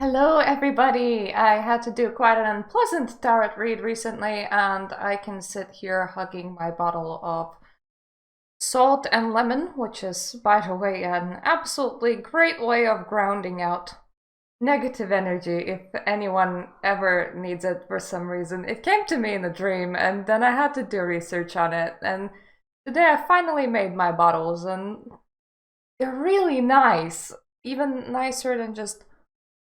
Hello, everybody! I had to do quite an unpleasant tarot read recently, and I can sit here hugging my bottle of salt and lemon, which is, by the way, an absolutely great way of grounding out negative energy if anyone ever needs it for some reason. It came to me in a dream, and then I had to do research on it, and today I finally made my bottles, and they're really nice. Even nicer than just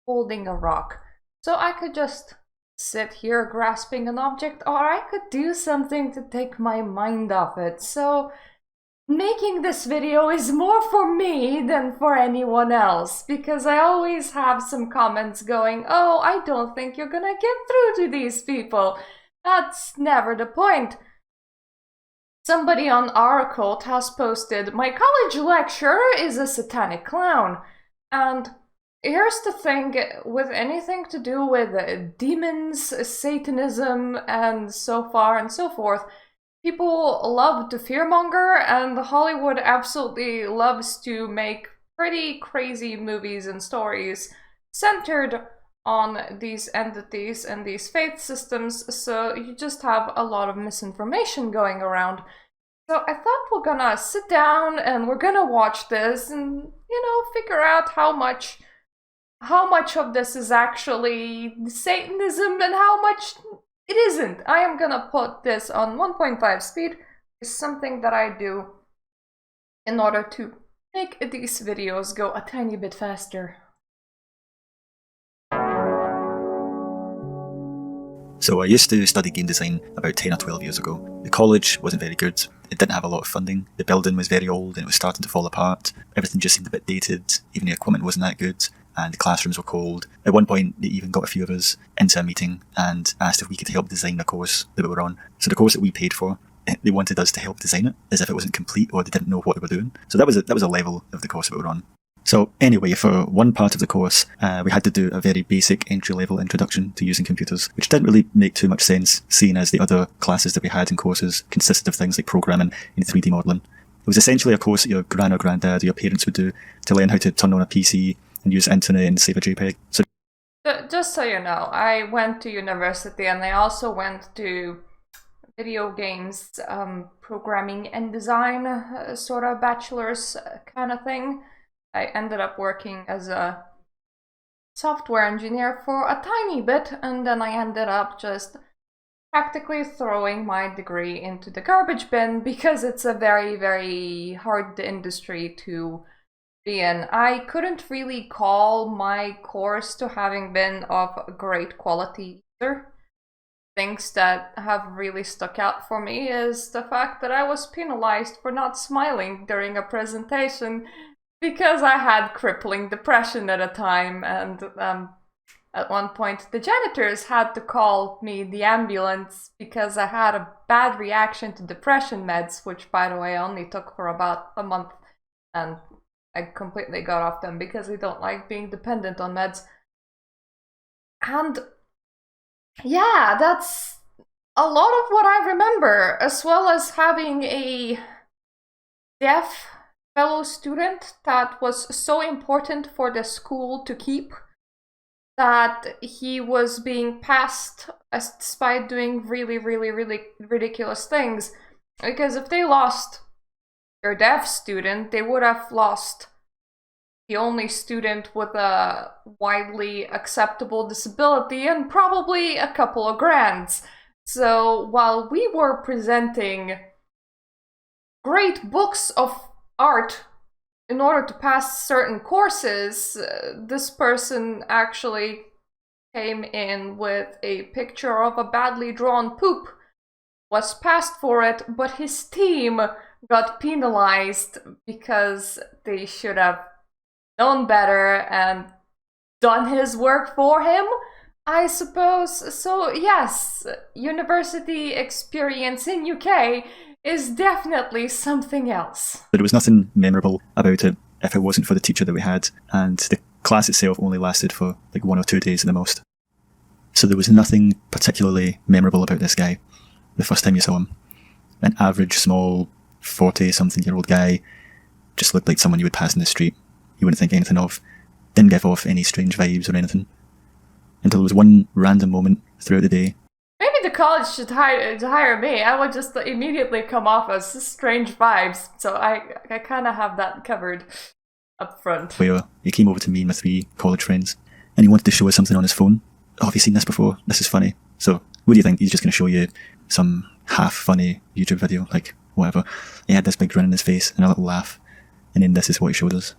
holding a rock. So I could just sit here grasping an object, or I could do something to take my mind off it. So making this video is more for me than for anyone else, because I always have some comments going, oh, I don't think you're gonna get through to these people. That's never the point. Somebody on our occult has posted, my college lecturer is a satanic clown. And here's the thing, with anything to do with demons, Satanism, and so far and so forth, people love to fearmonger, and Hollywood absolutely loves to make pretty crazy movies and stories centered on these entities and these faith systems, so you just have a lot of misinformation going around. So I thought we're gonna sit down and we're gonna watch this and, figure out how much of this is actually Satanism and how much it isn't. I am gonna put this on 1.5 speed. It's something that I do in order to make these videos go a tiny bit faster. So I used to study game design about 10 or 12 years ago. The college wasn't very good. It didn't have a lot of funding. The building was very old and it was starting to fall apart. Everything just seemed a bit dated. Even the equipment wasn't that good. And the classrooms were cold. At one point, they even got a few of us into a meeting and asked if we could help design the course that we were on. So the course that we paid for, they wanted us to help design it, as if it wasn't complete or they didn't know what they were doing. So that was a level of the course that we were on. So anyway, for one part of the course, we had to do a very basic entry-level introduction to using computers, which didn't really make too much sense, seeing as the other classes that we had in courses consisted of things like programming and 3D modelling. It was essentially a course that your gran or granddad or your parents would do to learn how to turn on a PC and use the internet and save a JPEG. So just so you know, I went to university and I also went to video games, programming and design, sort of bachelor's kind of thing. I ended up working as a software engineer for a tiny bit, and then I ended up just practically throwing my degree into the garbage bin because it's a very, very hard industry to be in. I couldn't really call my course to having been of great quality either. Things that have really stuck out for me is the fact that I was penalized for not smiling during a presentation because I had crippling depression at a time, and at one point the janitors had to call me the ambulance because I had a bad reaction to depression meds, which, by the way, I only took for about a month, and I completely got off them because I don't like being dependent on meds. And yeah, that's a lot of what I remember, as well as having a deaf fellow student that was so important for the school to keep that he was being passed despite doing really, really, really ridiculous things. Because if they lost their deaf student, they would have lost the only student with a widely acceptable disability and probably a couple of grants. So while we were presenting great books of art in order to pass certain courses, this person actually came in with a picture of a badly drawn poop, was passed for it, but his team got penalized because they should have known better and done his work for him, I suppose. So yes, university experience in UK is definitely something else. there was nothing memorable about it if it wasn't for the teacher that we had, and the class itself only lasted for like 1 or 2 days at the most. So there was nothing particularly memorable about this guy the first time you saw him. An average, small, 40-something-year-old guy, just looked like someone you would pass in the street. You wouldn't think anything of. Didn't give off any strange vibes or anything. until there was one random moment throughout the day. Maybe the college should hire me. I would just immediately come off as strange vibes, so I kind of have that covered up front. Where he came over to me and my 3 college friends, and he wanted to show us something on his phone. Oh, have you seen this before? This is funny. So, what do you think? He's just going to show you some half-funny YouTube video, like, whatever. He had this big grin on his face and a little laugh, and then this is what he showed us.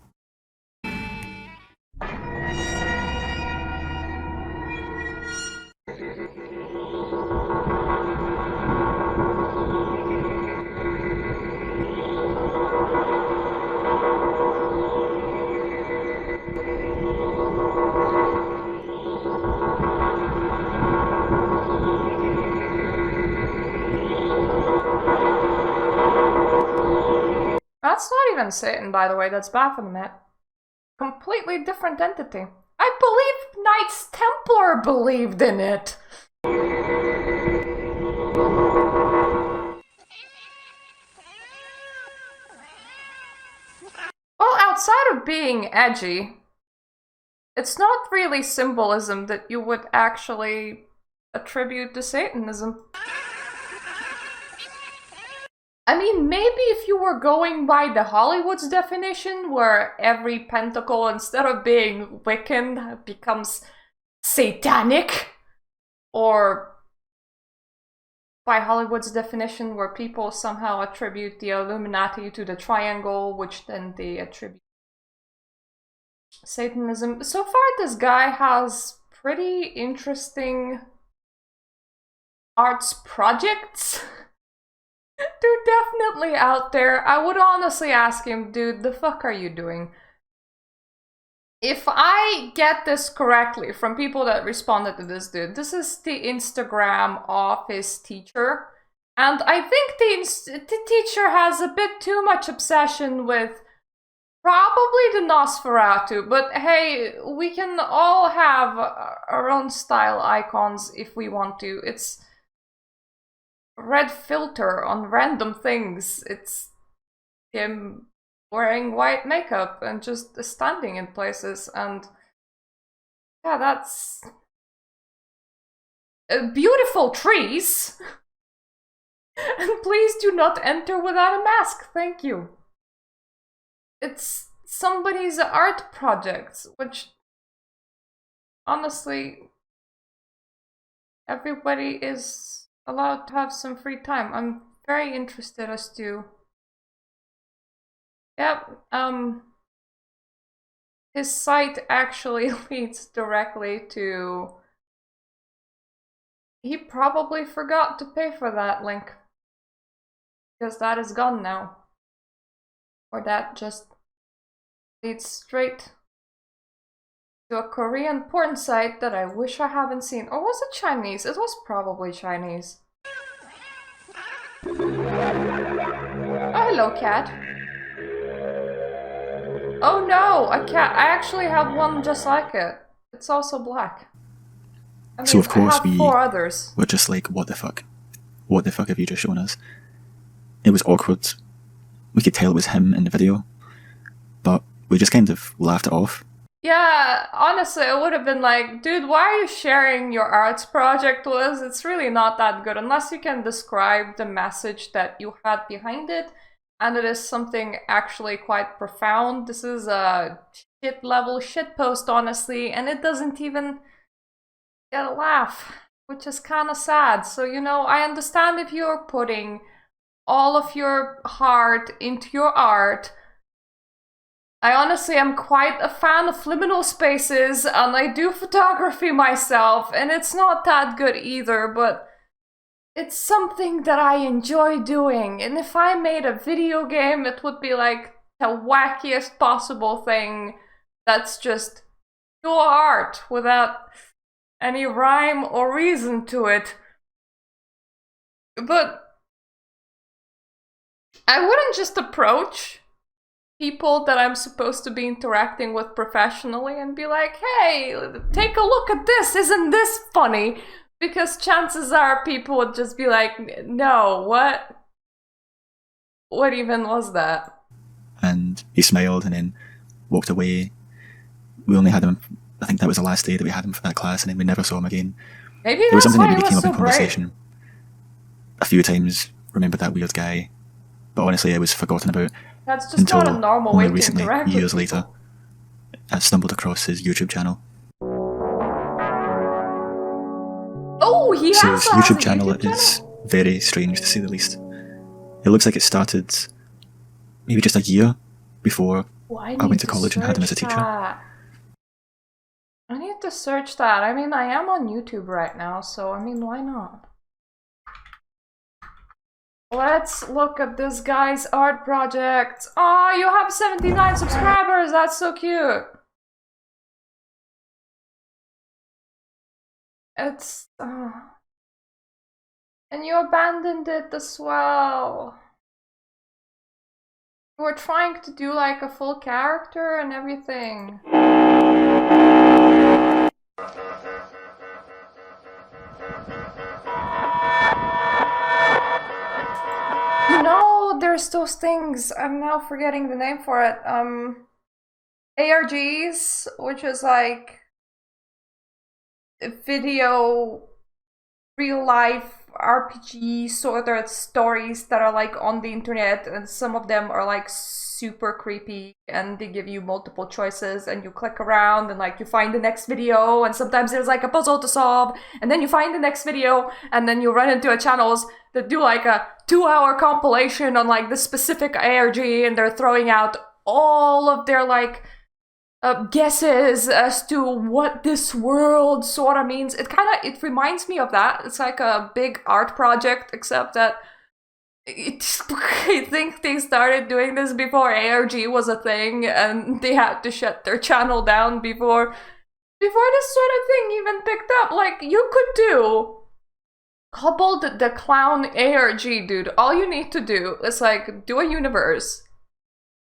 That's not even Satan, by the way, that's Baphomet. Completely different entity. I believe Knights Templar believed in it! Well, outside of being edgy, it's not really symbolism that you would actually attribute to Satanism. I mean, maybe if you were going by the Hollywood's definition, where every pentacle, instead of being Wiccan, becomes satanic, or by Hollywood's definition, where people somehow attribute the Illuminati to the triangle, which then they attribute Satanism. So far, this guy has pretty interesting arts projects. They're definitely out there. I would honestly ask him, dude, the fuck are you doing? If I get this correctly from people that responded to this dude, this is the Instagram of his teacher. And I think the teacher has a bit too much obsession with probably the Nosferatu. But hey, we can all have our own style icons if we want to. It's red filter on random things. It's him wearing white makeup and just standing in places, and yeah, that's beautiful trees. And please do not enter without a mask, thank you. It's somebody's art project, which honestly, everybody is allowed to have some free time. I'm very interested as to... Yep, his site actually leads directly to... He probably forgot to pay for that link, because that is gone now. Or that just leads straight to a Korean porn site that I wish I haven't seen. Or was it Chinese? It was probably Chinese. Oh, hello, cat. Oh no, a cat. I actually have one just like it. It's also black. I mean, so of course I have 4 others. We're just like, what the fuck? What the fuck have you just shown us? It was awkward. We could tell it was him in the video, but we just kind of laughed it off. Yeah, honestly, it would have been like, dude, why are you sharing your arts project with us? It's really not that good, unless you can describe the message that you had behind it, and it is something actually quite profound. This is a shit-level shitpost, honestly, and it doesn't even get a laugh, which is kind of sad. So, you know, I understand if you're putting all of your heart into your art. I honestly am quite a fan of liminal spaces, and I do photography myself, and it's not that good either, but it's something that I enjoy doing. And if I made a video game, it would be like the wackiest possible thing that's just pure art without any rhyme or reason to it. But I wouldn't just approach people that I'm supposed to be interacting with professionally and be like, hey, take a look at this, isn't this funny? Because chances are people would just be like, no, what? What even was that? And he smiled and then walked away. We only had him I think that was the last day that we had him for that class, and then we never saw him again. Maybe It was that's something why that he maybe came was up so in conversation a few times. Remember that weird guy? But honestly, it was forgotten about That's just until not a normal only way to recently, interact with years people. later, I stumbled across his YouTube channel. Oh, he So also his has a YouTube channel YouTube is very strange, to say the least. It looks like it started maybe just a year before I went to college and had him as a teacher. I need to search that. I mean, I am on YouTube right now, so I mean, why not? Let's look at this guy's art project. Oh, you have 79 subscribers. That's so cute. It's... and you abandoned it as well. You were trying to do like a full character and everything. You know, there's those things, I'm now forgetting the name for it, ARGs, which is like video, real life RPG sort of stories that are like on the internet, and some of them are like super creepy and they give you multiple choices and you click around and like you find the next video, and sometimes there's like a puzzle to solve and then you find the next video, and then you run into a channels that do like a 2-hour compilation on like the specific ARG, and they're throwing out all of their like guesses as to what this world sort of means. It reminds me of that. It's like a big art project, except that I think they started doing this before ARG was a thing, and they had to shut their channel down before this sort of thing even picked up. Like, you could do Cobalt the Clown ARG, dude. All you need to do is like do a universe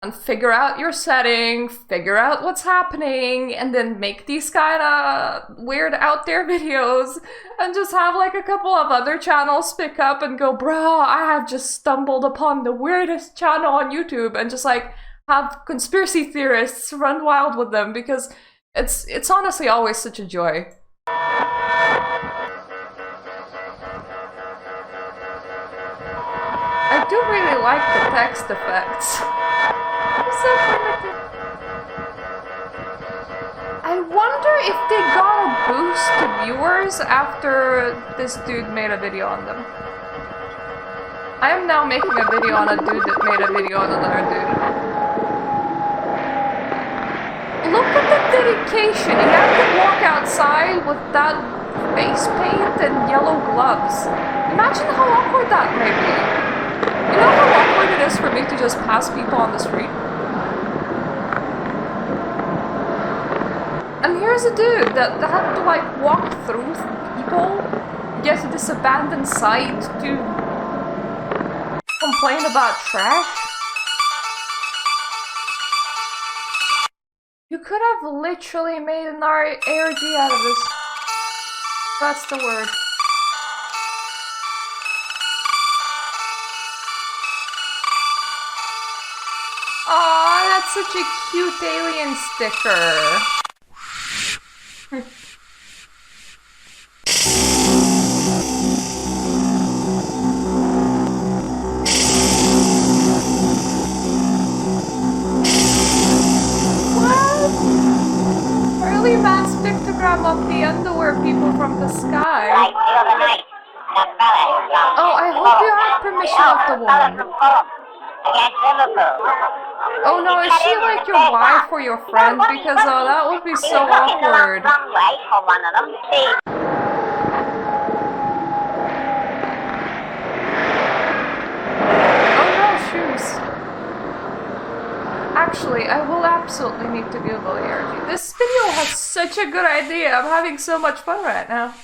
and figure out your setting, figure out what's happening, and then make these kind of weird out there videos, and just have like a couple of other channels pick up and go, bro, I have just stumbled upon the weirdest channel on YouTube, and just like have conspiracy theorists run wild with them, because it's honestly always such a joy. I do really like the text effects. So primitive. I wonder if they got a boost to viewers after this dude made a video on them. I am now making a video on a dude that made a video on another dude. Look at the dedication. He had to walk outside with that face paint and yellow gloves. Imagine how awkward that may be. You know how awkward it is for me to just pass people on the street? And here's a dude that had to like walk through people, get to this abandoned site to complain about trash. You could have literally made an ARG out of this. That's the word. Aw, that's such a cute alien sticker. Early mass pictogram of the underwear people from the sky. Oh, I hope you have permission of the woman. Oh no, is she like your wife or your friend? Because that would be so awkward. Oh no, shoes. Actually, I will absolutely need to Google ARG. This video has such a good idea. I'm having so much fun right now.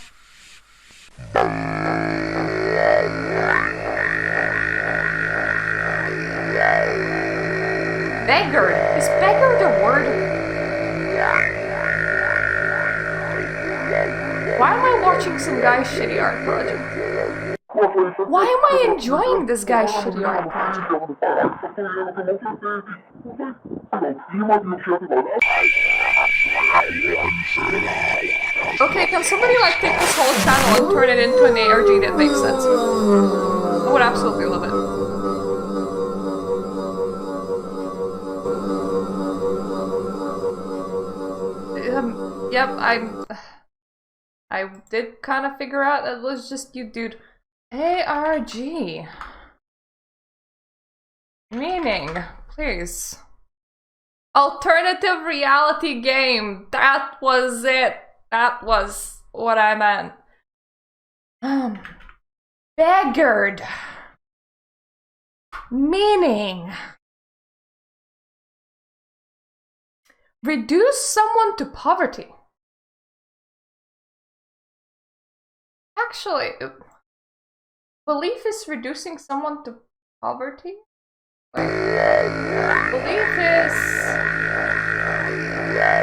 Beggar? Is beggar the word? Why am I watching some guy's shitty art project? Why am I enjoying this guy's shitty art project? Okay, can somebody like take this whole channel and turn it into an ARG that makes sense? I would absolutely love it. Yep, I did kind of figure out it was just you, dude. ARG. Meaning, please. Alternative reality game. That was it. That was what I meant. Beggared. Meaning. Reduce someone to poverty. Actually, belief is reducing someone to poverty? Belief is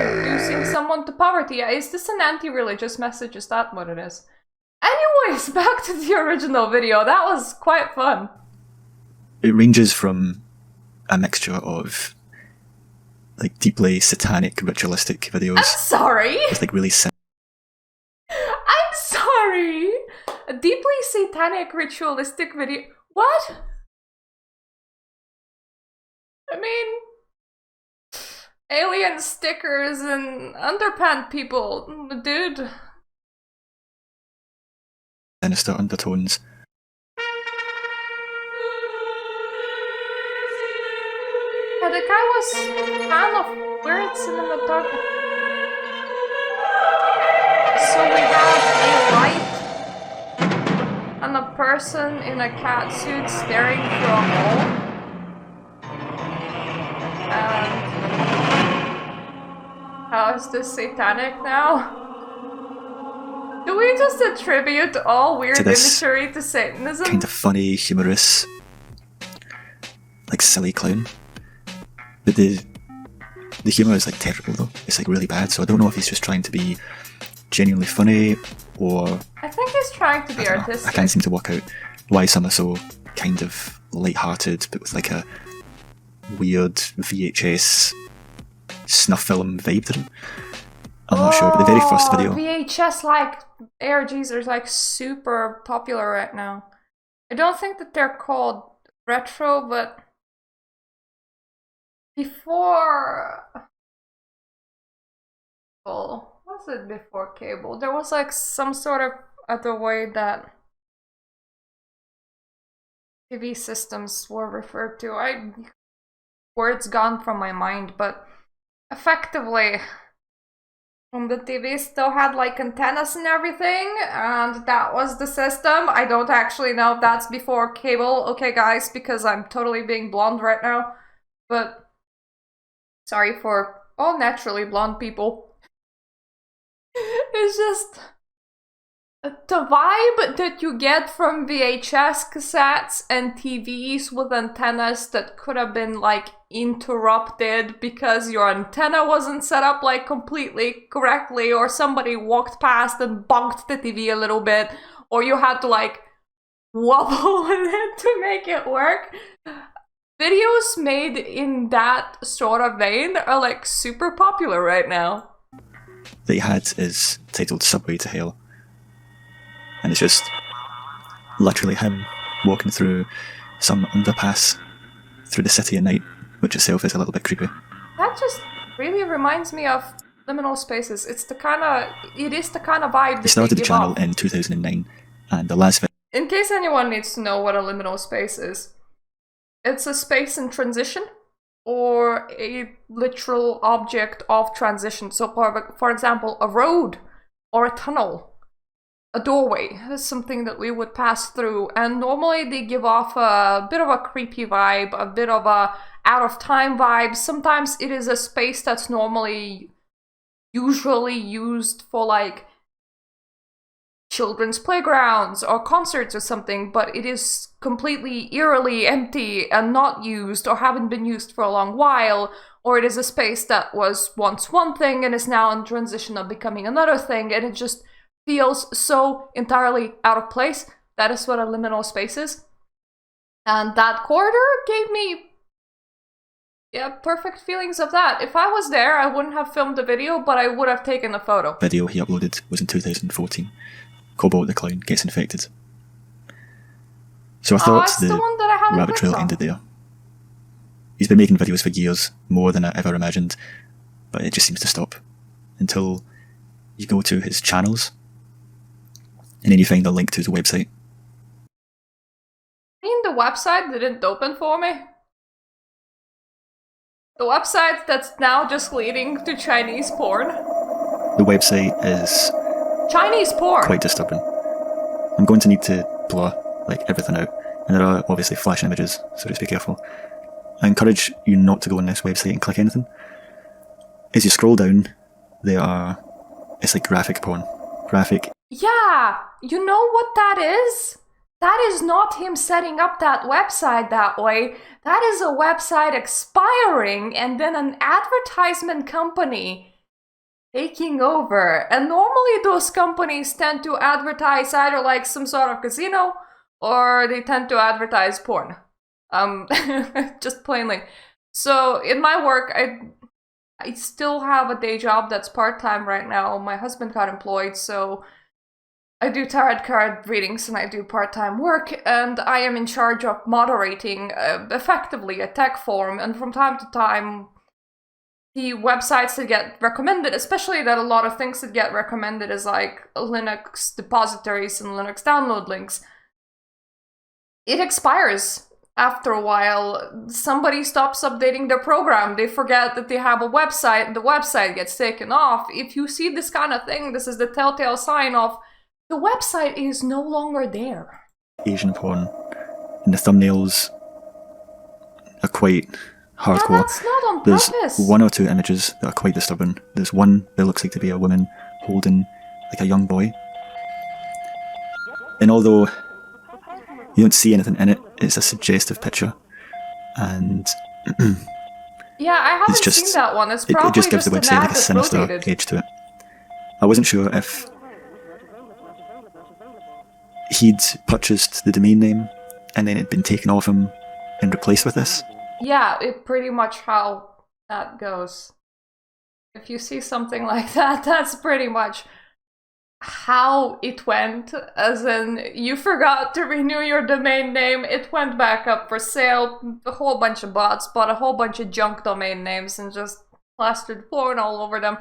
reducing someone to poverty. Is this an anti-religious message? Is that what it is? Anyways, back to the original video. That was quite fun. It ranges from a mixture of like deeply satanic ritualistic videos. I'm sorry. With like really I'm sorry. A deeply satanic ritualistic video. What? I mean, alien stickers and underpant people, dude. Sinister undertones. Yeah, the guy was a fan of weird cinematography. So we have a light and a person in a cat suit staring through a hole. How is this satanic now? Do we just attribute all weird imagery to Satanism? Kind of funny, humorous, like silly clown. But the humour is like terrible though. It's like really bad, so I don't know if he's just trying to be genuinely funny or... I think he's trying to be artistic. I can't seem to work out why some are so kind of light-hearted, but with like a weird VHS snuff film vibe to them. I'm not sure, but the very first video... VHS like ARGs are like super popular right now. I don't think that they're called retro, but before... Well, was it before cable? There was like some sort of other way that TV systems were referred to. Words gone from my mind, but effectively, the TV still had like antennas and everything, and that was the system. I don't actually know if that's before cable, okay guys, because I'm totally being blonde right now, but sorry for all naturally blonde people. It's just the vibe that you get from VHS cassettes and TVs with antennas that could have been like interrupted because your antenna wasn't set up like completely correctly, or somebody walked past and bumped the TV a little bit, or you had to like wobble with it to make it work. Videos made in that sort of vein are like super popular right now. That he had is titled Subway to Hell. And it's just literally him walking through some underpass through the city at night, which itself is a little bit creepy. That just really reminds me of Liminal Spaces. It is the kind of vibe that He started the channel off. in 2009, and the last video... In case anyone needs to know what a liminal space is, it's a space in transition, or a literal object of transition. So for example, a road, or a tunnel, a doorway is something that we would pass through, and normally they give off a bit of a creepy vibe, a bit of a out of time vibe. Sometimes it is a space that's usually used for like children's playgrounds or concerts or something, but it is completely eerily empty and not used, or haven't been used for a long while, or it is a space that was once one thing and is now in transition of becoming another thing, and it just feels so entirely out of place. That is what a liminal space is. And that corridor gave me yeah, perfect feelings of that. If I was there, I wouldn't have filmed the video, but I would have taken a photo. Video he uploaded was in 2014. Cobalt the clown gets infected. So I thought It's the one that I haven't rabbit clicked trail on. ended there. He's been making videos for years, more than I ever imagined, but it just seems to stop until you go to his channels and then you find a link to his website. I mean, the website didn't open for me. The website that's now just leading to Chinese porn. The website is Chinese porn! quite disturbing. I'm going to need to blur everything out, and there are obviously flashing images, so just be careful. I encourage you not to go on this website and click anything. As you scroll down, it's like graphic porn. Graphic. Yeah! You know what that is? That is not him setting up that website that way. That is a website expiring and then an advertisement company taking over. And normally those companies tend to advertise either like some sort of casino or they tend to advertise porn. Just plainly. So in my work, I still have a day job that's part-time right now. My husband got employed, so I do tarot card readings and I do part-time work, and I am in charge of moderating effectively a tech forum, and from time to time the websites that get recommended, especially that a lot of things that get recommended is like Linux depositories and Linux download links, it expires. After a while, somebody stops updating their program, they forget that they have a website, the website gets taken off. If you see this kind of thing, this is the telltale sign of the website is no longer there. Asian porn, and the thumbnails are quite hardcore. Yeah, that's not on There's purpose. one or two images that are quite disturbing. There's one that looks like to be a woman holding a young boy. And although you don't see anything in it, it's a suggestive picture. And yeah, I haven't seen that one. It's probably it just gives the an website ad a that's sinister rotated. edge to it. I wasn't sure if he'd purchased the domain name and then it'd been taken off him and replaced with this. Yeah, it's pretty much how that goes. If you see something like that, that's pretty much how it went, as in you forgot to renew your domain name, it went back up for sale, a whole bunch of bots bought a whole bunch of junk domain names and just plastered porn all over them.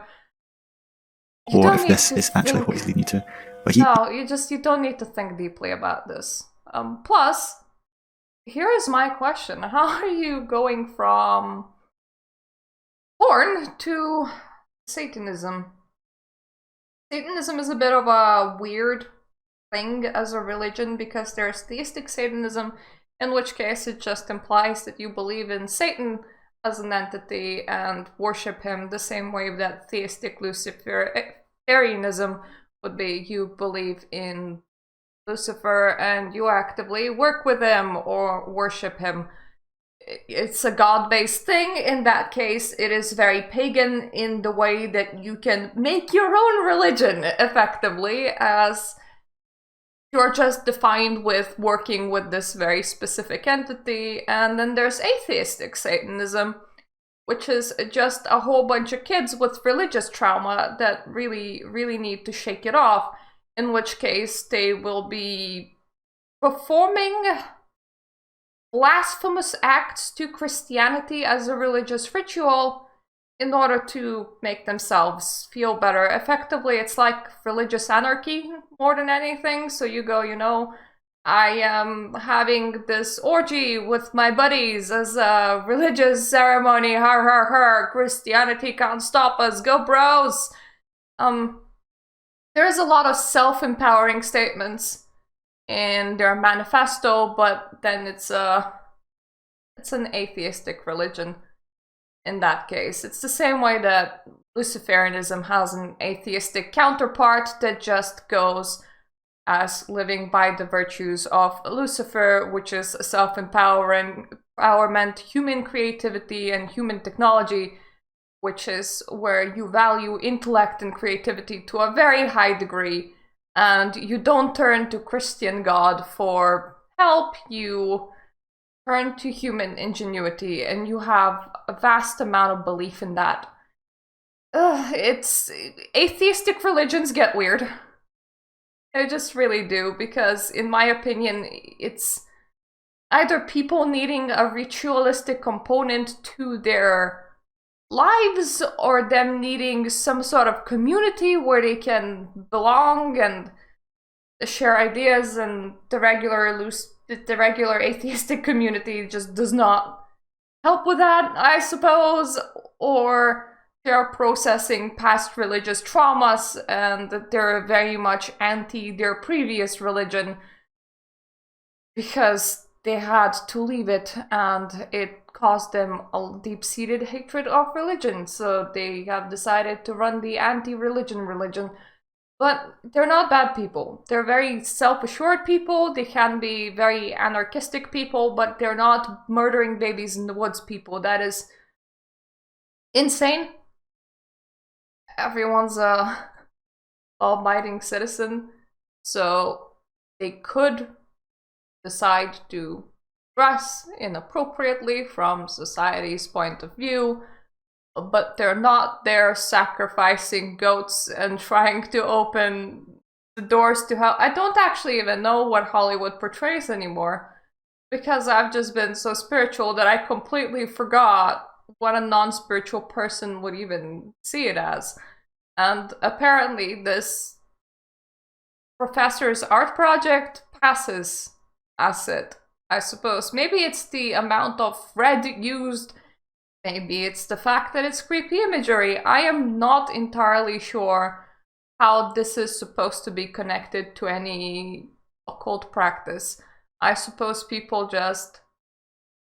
Or if this is actually what he's leading you to. But no, you don't need to think deeply about this. Plus, here is my question. How are you going from porn to Satanism? Satanism is a bit of a weird thing as a religion because there's theistic Satanism, in which case it just implies that you believe in Satan as an entity and worship him the same way that theistic Luciferianism would be. You believe in Lucifer and you actively work with him or worship him. It's a god-based thing. In that case, it is very pagan in the way that you can make your own religion, effectively, as you're just defined with working with this very specific entity. And then there's atheistic Satanism, which is just a whole bunch of kids with religious trauma that really, really need to shake it off, in which case they will be performing blasphemous acts to Christianity as a religious ritual in order to make themselves feel better. Effectively, it's like religious anarchy more than anything. So you go, I am having this orgy with my buddies as a religious ceremony. Har har har, Christianity can't stop us. Go bros! There's a lot of self-empowering statements in their manifesto, but then it's an atheistic religion in that case. It's the same way that Luciferianism has an atheistic counterpart that just goes as living by the virtues of Lucifer, which is self-empowerment, human creativity, and human technology, which is where you value intellect and creativity to a very high degree. And you don't turn to Christian God for help, you turn to human ingenuity and you have a vast amount of belief in that. It's atheistic religions get weird. They just really do, because in my opinion, it's either people needing a ritualistic component to their lives, or them needing some sort of community where they can belong and share ideas, and the regular atheistic community just does not help with that, I suppose, or they're processing past religious traumas and they're very much anti their previous religion because they had to leave it and it caused them a deep-seated hatred of religion, so they have decided to run the anti-religion religion. But they're not bad people. They're very self-assured people. They can be very anarchistic people, but they're not murdering babies in the woods people. That is insane. Everyone's a law-abiding citizen, so they could decide to dress inappropriately from society's point of view, but they're not there sacrificing goats and trying to open the doors to hell. I don't actually even know what Hollywood portrays anymore, because I've just been so spiritual that I completely forgot what a non-spiritual person would even see it as. And apparently this professor's art project passes as it, I suppose. Maybe it's the amount of red used, maybe it's the fact that it's creepy imagery. I am not entirely sure how this is supposed to be connected to any occult practice. I suppose people just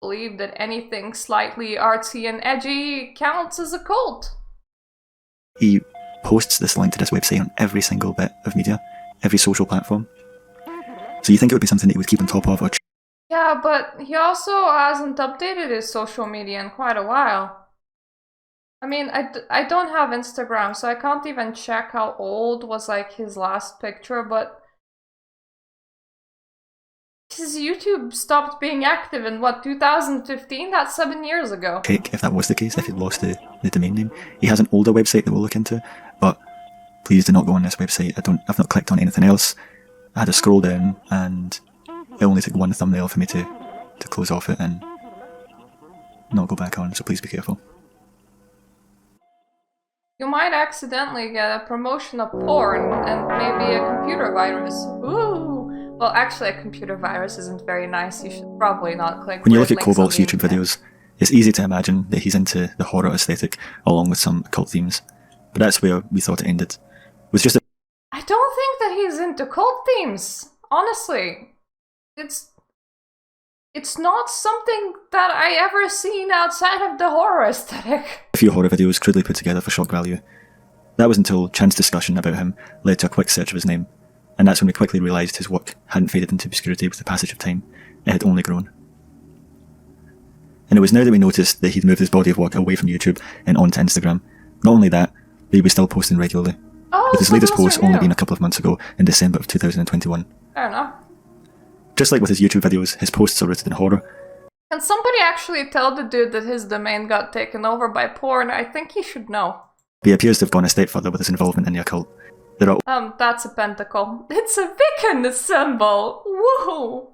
believe that anything slightly artsy and edgy counts as a cult. He posts this link to this website on every single bit of media, every social platform. So you think it would be something that he would keep on top of? Or yeah, but he also hasn't updated his social media in quite a while. I mean, I don't have Instagram, so I can't even check how old was like his last picture, but his YouTube stopped being active in, what, 2015? That's 7 years ago. If that was the case, if he'd lost the domain name. He has an older website that we'll look into, but please do not go on this website. I've not clicked on anything else. I had to scroll down and it only took one thumbnail for me to close off it and not go back on, so please be careful. You might accidentally get a promotion of porn and maybe a computer virus. Ooh! Well, actually, a computer virus isn't very nice. You should probably not click. When you look at Cobalt's YouTube videos, it's easy to imagine that he's into the horror aesthetic along with some occult themes. But that's where we thought it ended. It was just I don't think that he's into cult themes, honestly. It's not something that I ever seen outside of the horror aesthetic. A few horror videos crudely put together for shock value. That was until chance discussion about him led to a quick search of his name, and that's when we quickly realised his work hadn't faded into obscurity with the passage of time. It had only grown. And it was now that we noticed that he'd moved his body of work away from YouTube and onto Instagram. Not only that, but he was still posting regularly, with his latest post only being a couple of months ago in December of 2021. Fair enough. Just like with his YouTube videos, his posts are rooted in horror. Can somebody actually tell the dude that his domain got taken over by porn? I think he should know. He appears to have gone a step further with his involvement in the occult. There are that's a pentacle. It's a Wiccan symbol! Woohoo!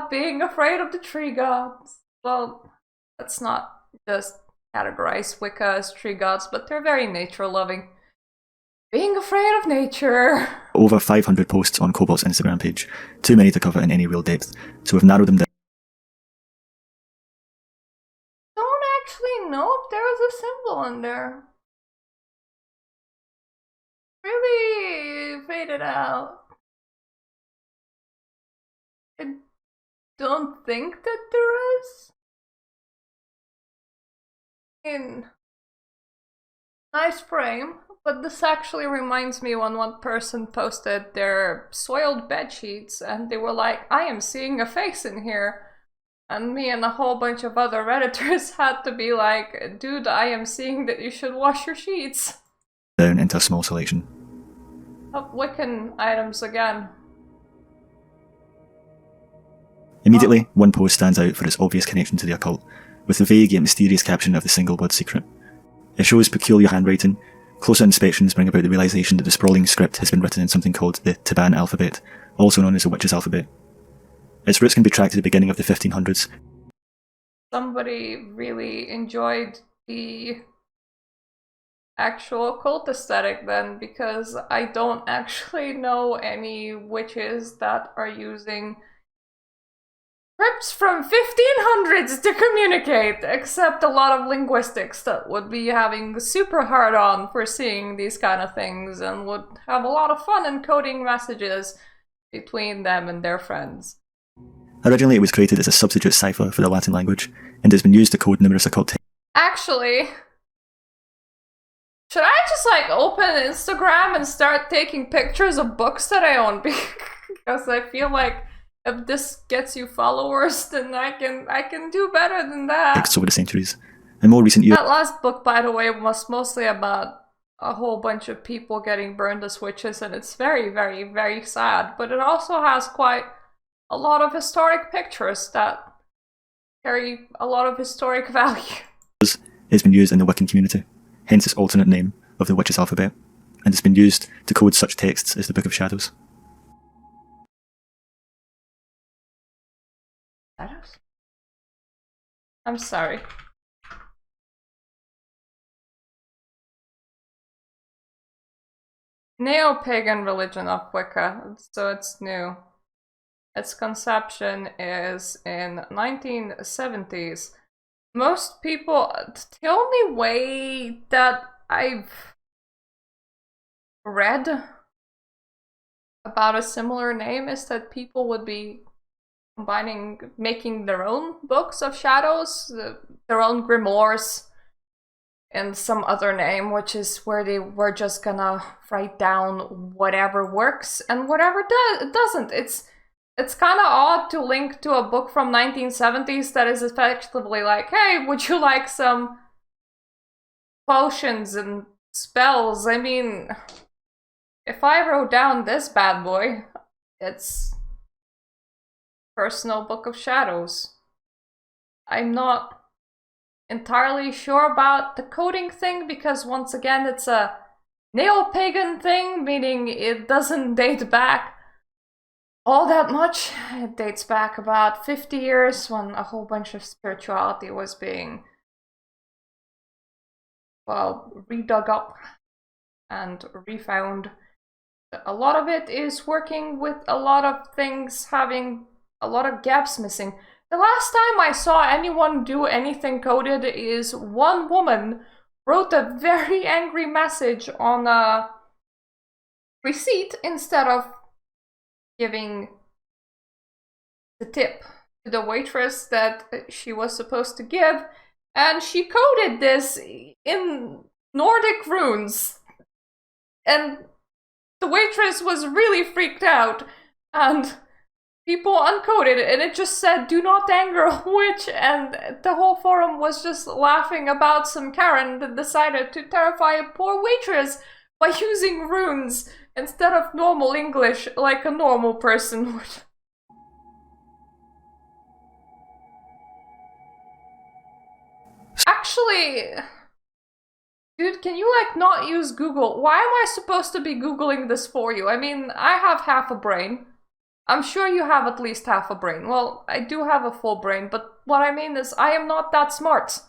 Being afraid of the tree gods. Well, let's not just categorize Wicca as tree gods, but they're very nature-loving. Being afraid of nature. Over 500 posts on Cobalt's Instagram page, too many to cover in any real depth, so we've narrowed them down. I don't actually know if there's a symbol in there. Really faded out. I don't think that there is. Nice frame, but this actually reminds me when one person posted their soiled bed sheets and they were like, I am seeing a face in here. And me and a whole bunch of other Redditors had to be like, dude, I am seeing that you should wash your sheets. Down into a small selection. Of Wiccan items again. Immediately, one post stands out for its obvious connection to the occult, with the vague yet mysterious caption of the single word secret. It shows peculiar handwriting. Closer inspections bring about the realisation that the sprawling script has been written in something called the Taban alphabet, also known as the witch's alphabet. Its roots can be tracked to the beginning of the 1500s. Somebody really enjoyed the actual occult aesthetic then, because I don't actually know any witches that are using scripts from 1500s to communicate, except a lot of linguistics that would be having super hard on for seeing these kind of things and would have a lot of fun encoding messages between them and their friends. Originally it was created as a substitute cipher for the Latin language, and has been used to code numerous occult texts. Actually, should I just like open Instagram and start taking pictures of books that I own? Because I feel like if this gets you followers, then I can do better than that. Texts over the centuries. In more recent years, that last book, by the way, was mostly about a whole bunch of people getting burned as witches, and it's very, very, very sad. But it also has quite a lot of historic pictures that carry a lot of historic value. It's been used in the Wiccan community, hence its alternate name of the witch's alphabet, and it's been used to code such texts as the Book of Shadows. Shadows? I'm sorry. Neo-pagan religion of Wicca, so it's new. Its conception is in 1970s. Most people, the only way that I've read about a similar name is that people would be making their own books of shadows, their own grimoires, and some other name, which is where they were just gonna write down whatever works and whatever doesn't. It's kind of odd to link to a book from 1970s that is effectively like, hey, would you like some potions and spells? I mean, if I wrote down this bad boy, it's personal book of shadows. I'm not entirely sure about the coding thing, because once again, it's a neo-pagan thing, meaning it doesn't date back all that much. It dates back about 50 years when a whole bunch of spirituality was being, well, redug up and refound. A lot of it is working with a lot of things having a lot of gaps missing. The last time I saw anyone do anything coded is one woman wrote a very angry message on a receipt instead of giving the tip to the waitress that she was supposed to give, and she coded this in Nordic runes, and the waitress was really freaked out, and people uncoded it, and it just said, "Do not anger a witch," and the whole forum was just laughing about some Karen that decided to terrify a poor waitress by using runes instead of normal English like a normal person would. Actually, dude, can you like not use Google? Why am I supposed to be Googling this for you? I mean, I have half a brain. I'm sure you have at least half a brain. Well, I do have a full brain, but what I mean is I am not that smart.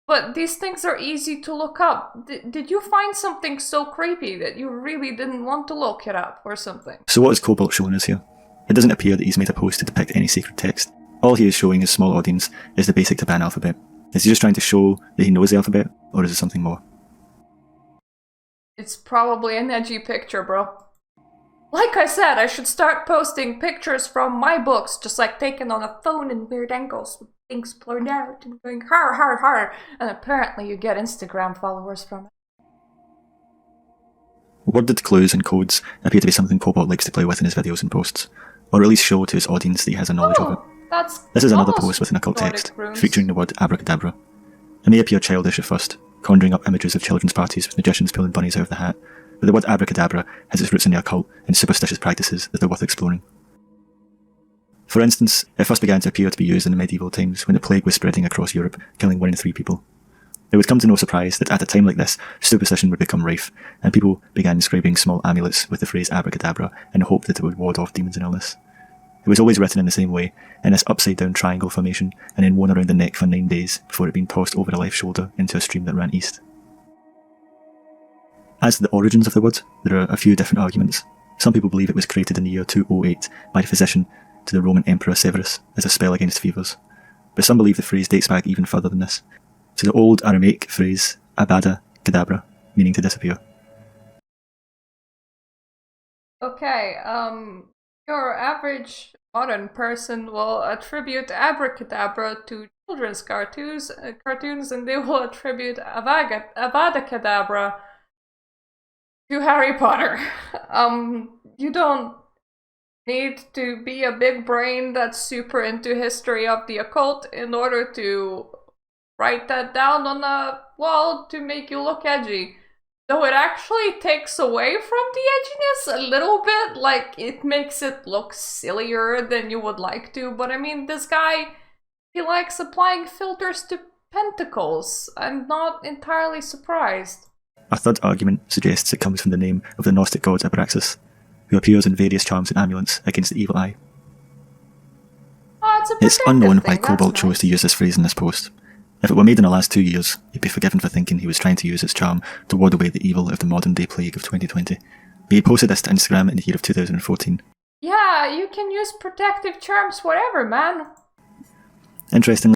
But these things are easy to look up. Did you find something so creepy that you really didn't want to look it up or something? So what is Cobalt showing us here? It doesn't appear that he's made a post to depict any sacred text. All he is showing his small audience is the basic Taban alphabet. Is he just trying to show that he knows the alphabet, or is it something more? It's probably an edgy picture, bro. Like I said, I should start posting pictures from my books, just like taken on a phone in weird angles with things blurred out and going har har har, and apparently you get Instagram followers from it. Worded clues and codes appear to be something Cobalt likes to play with in his videos and posts, or at least show to his audience that he has a knowledge of it. This is another post with an occult text, featuring the word Abracadabra. It may appear childish at first, conjuring up images of children's parties with magicians pulling bunnies out of the hat, but the word Abracadabra has its roots in the occult and superstitious practices that are worth exploring. For instance, it first began to appear to be used in the medieval times when the plague was spreading across Europe, killing 1 in 3 people. It would come to no surprise that at a time like this, superstition would become rife, and people began inscribing small amulets with the phrase Abracadabra in the hope that it would ward off demons and illness. It was always written in the same way, in this upside-down triangle formation, and then worn around the neck for 9 days before it being tossed over a left shoulder into a stream that ran east. As to the origins of the word, there are a few different arguments. Some people believe it was created in the year 208 by a physician to the Roman Emperor Severus as a spell against fevers, but some believe the phrase dates back even further than this, to the old Aramaic phrase Abracadabra, meaning to disappear. Okay, your average modern person will attribute Abracadabra to children's cartoons, and they will attribute Avada Kedavra to Harry Potter. You don't need to be a big brain that's super into history of the occult in order to write that down on a wall to make you look edgy. Though it actually takes away from the edginess a little bit, like it makes it look sillier than you would like to, but I mean, this guy, he likes applying filters to pentacles. I'm not entirely surprised. A third argument suggests it comes from the name of the Gnostic god Abraxas, who appears in various charms and amulets against the evil eye. Oh, it's unknown why thing. Cobalt chose to use this phrase in this post. If it were made in the last 2 years, he'd be forgiven for thinking he was trying to use its charm to ward away the evil of the modern-day plague of 2020. But he posted this to Instagram in the year of 2014. Yeah, you can use protective charms whatever, man. Interestingly,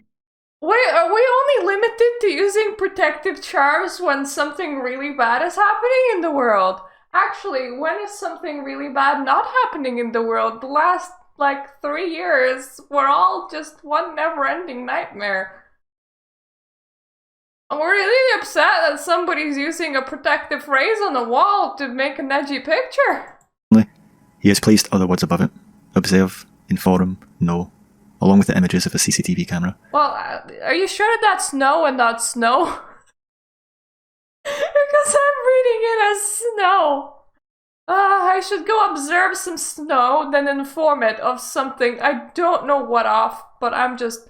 Wait, are we only limited to using protective charms when something really bad is happening in the world? Actually, when is something really bad not happening in the world? The last, 3 years were all just one never-ending nightmare. I'm really upset that somebody's using a protective phrase on a wall to make an edgy picture. he has placed other words above it. Observe, inform, know, along with the images of a CCTV camera. Well, are you sure that's no and not snow? Because I'm reading it as snow. I should go observe some snow, then inform it of something. I don't know what off, but I'm just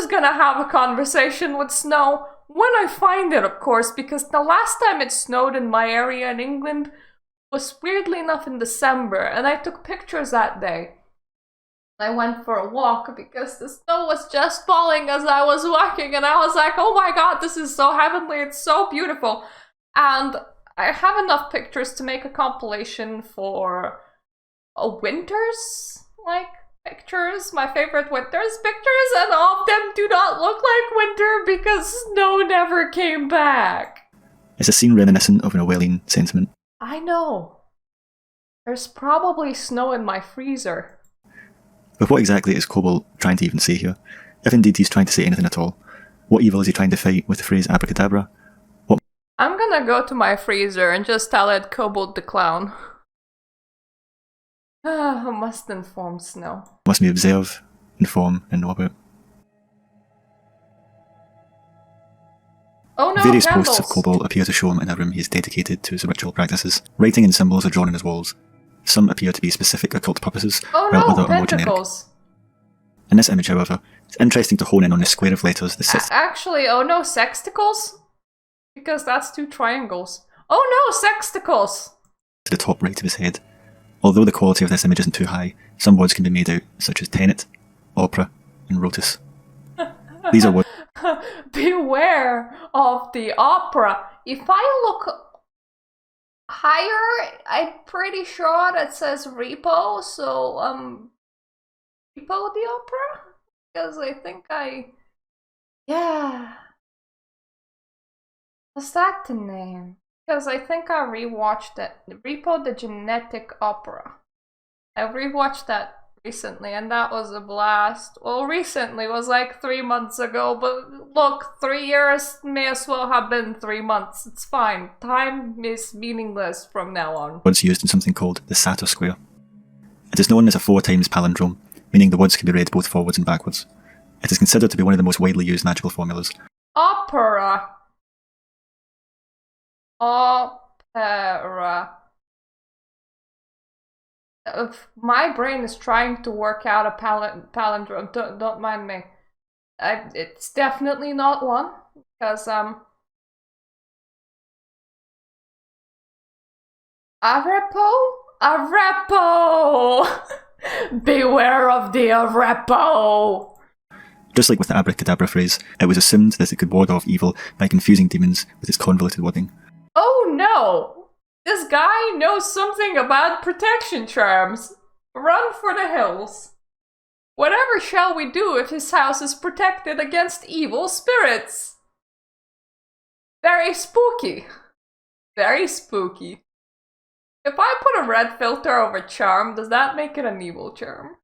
gonna have a conversation with snow when I find it, of course, because the last time it snowed in my area in England was weirdly enough in December, and I took pictures that day. I went for a walk because the snow was just falling as I was walking, and I was like, oh my god, this is so heavenly, it's so beautiful. And I have enough pictures to make a compilation for a winters, pictures, my favorite winters pictures, and all of them do not look like winter because snow never came back. It's a scene reminiscent of an Orwellian sentiment. I know. There's probably snow in my freezer. But what exactly is Cobalt trying to even say here? If indeed he's trying to say anything at all, what evil is he trying to fight with the phrase Abracadabra? I'm gonna go to my freezer and just tell it Cobalt the Clown. I must inform Snow. Must we observe, inform, and know about? Oh no, Various candles. posts of Cobalt appear to show him in a room he is dedicated to his ritual practices. Writing and symbols are drawn on his walls. Some appear to be specific occult purposes, Oh while no, other are more generic. pentacles. In this image, however, it's interesting to hone in on the square of letters that sits Actually, oh no, sexticles? Because that's 2 triangles. Oh no, sexticles! to the top right of his head. Although the quality of this image isn't too high, some words can be made out, such as tenet, opera, and rotus. These are words. Beware of the opera. If I look higher, I'm pretty sure that says repo, so, repo the opera? Because I think yeah. What's that the name? Because I think I rewatched it. Repo the Genetic Opera. I rewatched that recently, and that was a blast. Well, recently was 3 months ago, but look, 3 years may as well have been 3 months. It's fine. Time is meaningless from now on. Words used in something called the Sator square. It is known as a 4 times palindrome, meaning the words can be read both forwards and backwards. It is considered to be one of the most widely used magical formulas. Opera. Opera. My brain is trying to work out a palindrome. Don't mind me. It's definitely not one, because Arepo! Beware of the Arepo! Just like with the Abracadabra phrase, it was assumed that it could ward off evil by confusing demons with its convoluted wording. Oh no! This guy knows something about protection charms. Run for the hills. Whatever shall we do if his house is protected against evil spirits? Very spooky. Very spooky. If I put a red filter over charm, does that make it an evil charm?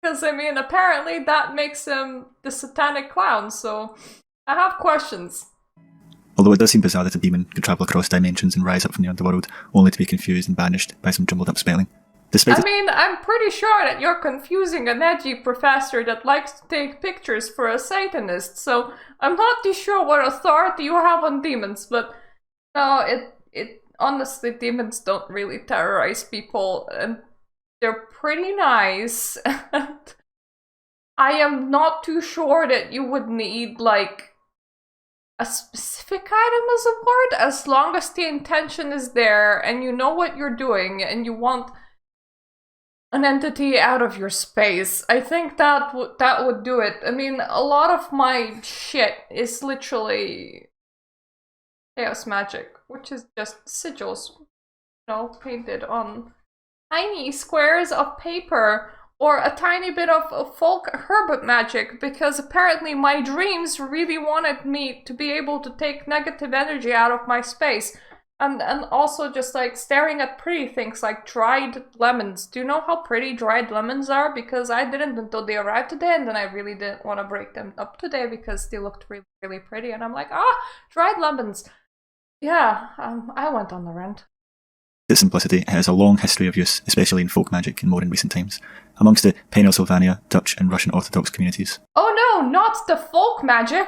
Because, I mean, apparently that makes him the satanic clown, so I have questions. Although it does seem bizarre that a demon could travel across dimensions and rise up from the underworld, only to be confused and banished by some jumbled up spelling. I mean, I'm pretty sure that you're confusing an edgy professor that likes to take pictures for a Satanist, so I'm not too sure what authority you have on demons, but no, honestly, demons don't really terrorize people, and they're pretty nice. And I am not too sure that you would need, like, a specific item as a word, as long as the intention is there and you know what you're doing and you want an entity out of your space. I think that would do it. I mean, a lot of my shit is literally chaos magic, which is just sigils, painted on tiny squares of paper, or a tiny bit of folk herb magic, because apparently my dreams really wanted me to be able to take negative energy out of my space. And also just like staring at pretty things like dried lemons. Do you know how pretty dried lemons are? Because I didn't until they arrived today, and then I really didn't want to break them up today because they looked really, really pretty. And I'm like, dried lemons. Yeah, I went on the rant. Its simplicity has a long history of use, especially in folk magic in more in recent times, amongst the Pennsylvania, Dutch and Russian Orthodox communities. Oh no, not the folk magic!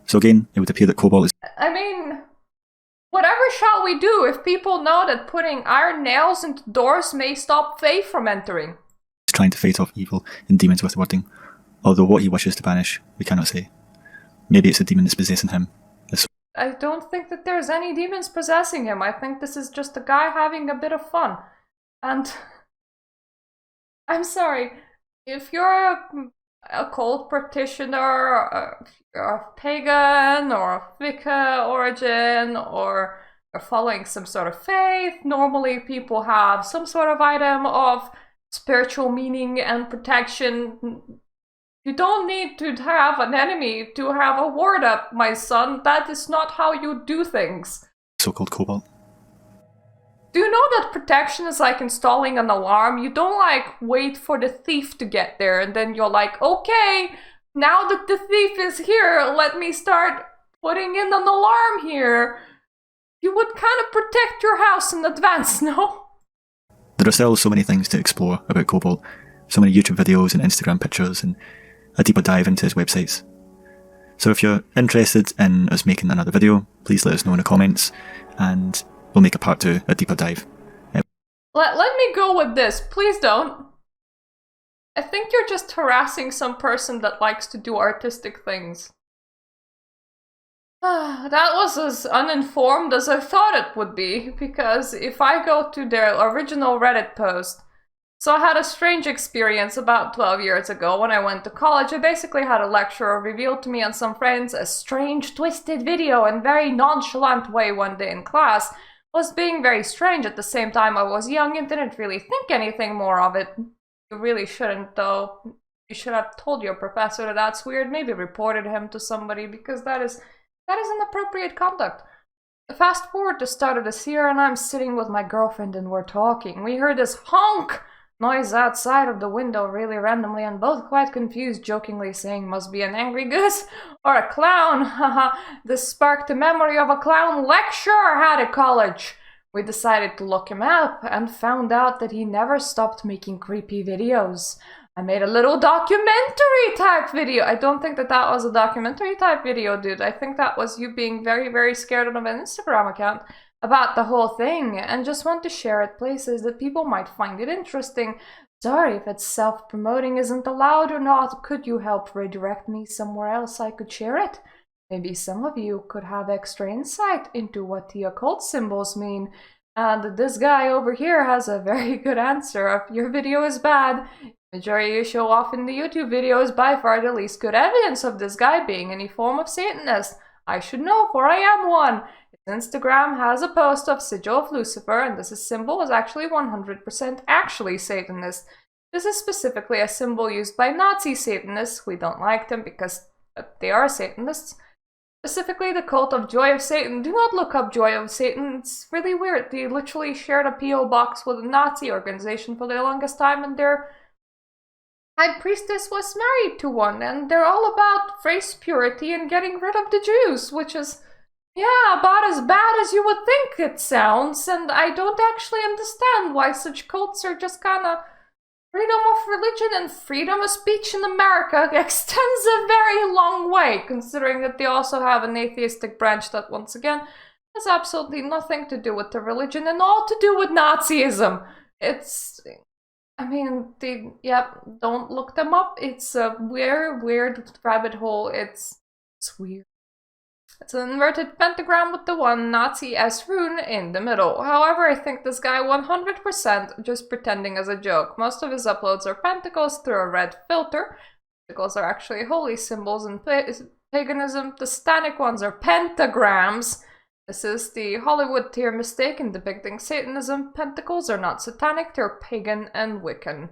So again, it would appear that Cobalt is... I mean, whatever shall we do if people know that putting iron nails into doors may stop faith from entering? He's trying to fight off evil and demons with wording, although what he wishes to banish, we cannot say. Maybe it's a demon that's possessing him. I don't think that there's any demons possessing him. I think this is just a guy having a bit of fun. And I'm sorry, if you're a occult practitioner, you're a pagan or a Wicca origin, or you're following some sort of faith, normally people have some sort of item of spiritual meaning and protection. You don't need to have an enemy to have a ward up, my son. That is not how you do things. So-called Cobalt. Do you know that protection is like installing an alarm? You don't like wait for the thief to get there and then you're like, okay, now that the thief is here, let me start putting in an alarm here. You would kind of protect your house in advance, no? There are still so many things to explore about Cobalt. So many YouTube videos and Instagram pictures and a deeper dive into his websites. So if you're interested in us making another video, please let us know in the comments and we'll make a part 2, a deeper dive. Let me go with this, please don't. I think you're just harassing some person that likes to do artistic things. That was as uninformed as I thought it would be, because if I go to their original Reddit post, so I had a strange experience about 12 years ago when I went to college. I basically had a lecturer reveal to me and some friends a strange, twisted video in a very nonchalant way one day in class. Was being very strange. At the same time, I was young and didn't really think anything more of it. You really shouldn't, though. You should have told your professor that that's weird, maybe reported him to somebody, because that is inappropriate conduct. Fast forward to start of this year, and I'm sitting with my girlfriend and we're talking. We heard this honk noise outside of the window really randomly, and both quite confused, jokingly saying must be an angry goose or a clown. Haha, this sparked a memory of a clown lecture I had at college. We decided to look him up and found out that he never stopped making creepy videos. I made a little documentary type video. I don't think that was a documentary type video, dude. I think that was you being very, very scared of an Instagram account. about the whole thing and just want to share it places that people might find it interesting. Sorry if it's self-promoting isn't allowed or not. Could you help redirect me somewhere else I could share it? Maybe some of you could have extra insight into what the occult symbols mean. And this guy over here has a very good answer. If your video is bad, majority you show off in the YouTube video is by far the least good evidence of this guy being any form of Satanist. I should know, for I am one. His Instagram has a post of Sigil of Lucifer, and this symbol is actually 100% actually Satanist. This is specifically a symbol used by Nazi Satanists. We don't like them because they are Satanists. Specifically the cult of Joy of Satan. Do not look up Joy of Satan. It's really weird. They literally shared a P.O. box with a Nazi organization for the longest time, and their high priestess was married to one, and they're all about race purity and getting rid of the Jews, which is, yeah, about as bad as you would think it sounds, and I don't actually understand why such cults are just kinda... Freedom of religion and freedom of speech in America extends a very long way, considering that they also have an atheistic branch that, once again, has absolutely nothing to do with the religion and all to do with Nazism. It's... I mean, don't look them up. It's a weird rabbit hole. It's weird. It's an inverted pentagram with the one Nazi S rune in the middle. However, I think this guy 100% just pretending as a joke. Most of his uploads are pentacles through a red filter. Pentacles are actually holy symbols in paganism. The Satanic ones are pentagrams. This is the Hollywood tier mistake in depicting Satanism. Pentacles are not satanic, they're pagan and Wiccan.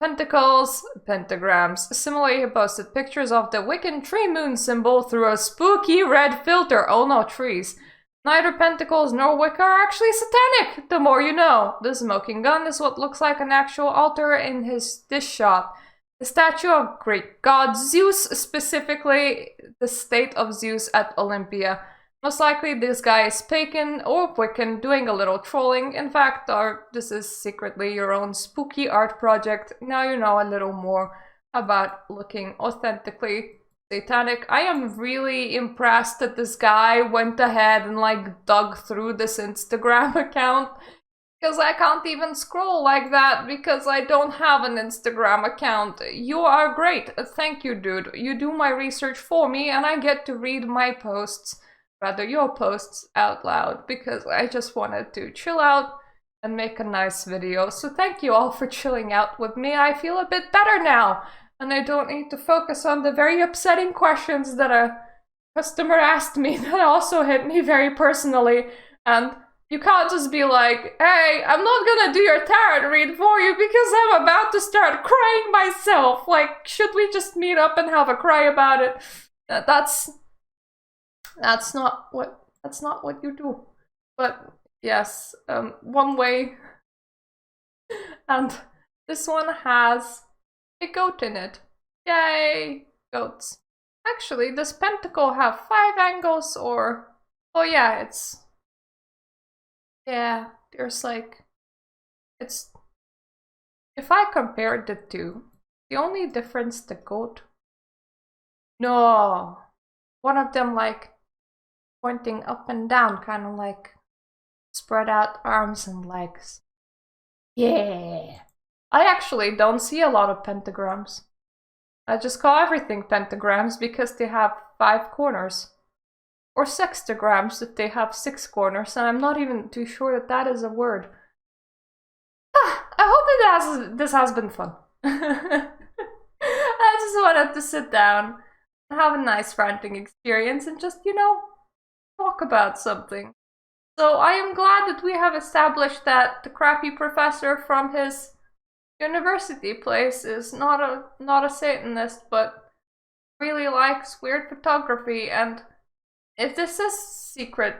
Pentacles, pentagrams. Similarly, he posted pictures of the Wiccan tree moon symbol through a spooky red filter. Oh no, trees. Neither Pentacles nor Wicca are actually satanic, the more you know. The smoking gun is what looks like an actual altar in this shot. The statue of great god Zeus, specifically the state of Zeus at Olympia. Most likely this guy is pagan or Wiccan doing a little trolling. In fact, this is secretly your own spooky art project. Now you know a little more about looking authentically satanic. I am really impressed that this guy went ahead and dug through this Instagram account. Because I can't even scroll like that because I don't have an Instagram account. You are great. Thank you, dude. You do my research for me and I get to read my posts. Rather your posts out loud, because I just wanted to chill out and make a nice video. So thank you all for chilling out with me. I feel a bit better now, and I don't need to focus on the very upsetting questions that a customer asked me that also hit me very personally. And you can't just be like, hey, I'm not gonna do your tarot read for you because I'm about to start crying myself. Like, should we just meet up and have a cry about it? That's not what you do. But yes, one way. And this one has a goat in it. Yay, goats. Actually, does pentacle have 5 angles or... Oh yeah, yeah, there's it's... If I compared the two, the only difference the goat... No! One of them pointing up and down, kind of spread out arms and legs. Yeah! I actually don't see a lot of pentagrams. I just call everything pentagrams because they have 5 corners. Or sextagrams if they have 6 corners, and I'm not even too sure that is a word. I hope that this has been fun. I just wanted to sit down and have a nice ranting experience and just, talk about something. So I am glad that we have established that the crappy professor from his university place is not a Satanist, but really likes weird photography. And if this is secret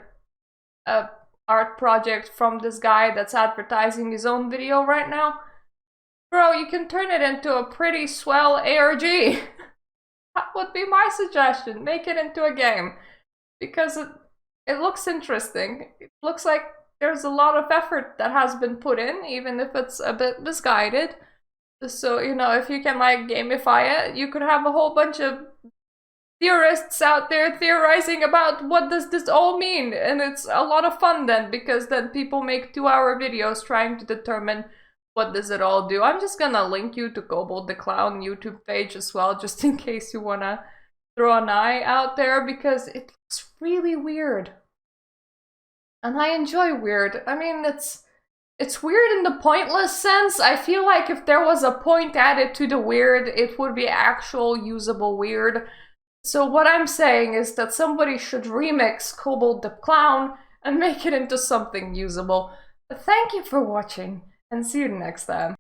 art project from this guy that's advertising his own video right now, bro, you can turn it into a pretty swell ARG. That would be my suggestion. Make it into a game. Because it looks interesting. It looks like there's a lot of effort that has been put in, even if it's a bit misguided. So, if you can gamify it, you could have a whole bunch of theorists out there theorizing about what does this all mean, and it's a lot of fun then, because then people make 2-hour videos trying to determine what does it all do. I'm just gonna link you to Cobalt the Clown YouTube page as well, just in case you wanna throw an eye out there, because it looks really weird. And I enjoy weird. I mean, it's weird in the pointless sense. I feel like if there was a point added to the weird, it would be actual usable weird. So what I'm saying is that somebody should remix Cobalt the Clown and make it into something usable. But thank you for watching, and see you next time.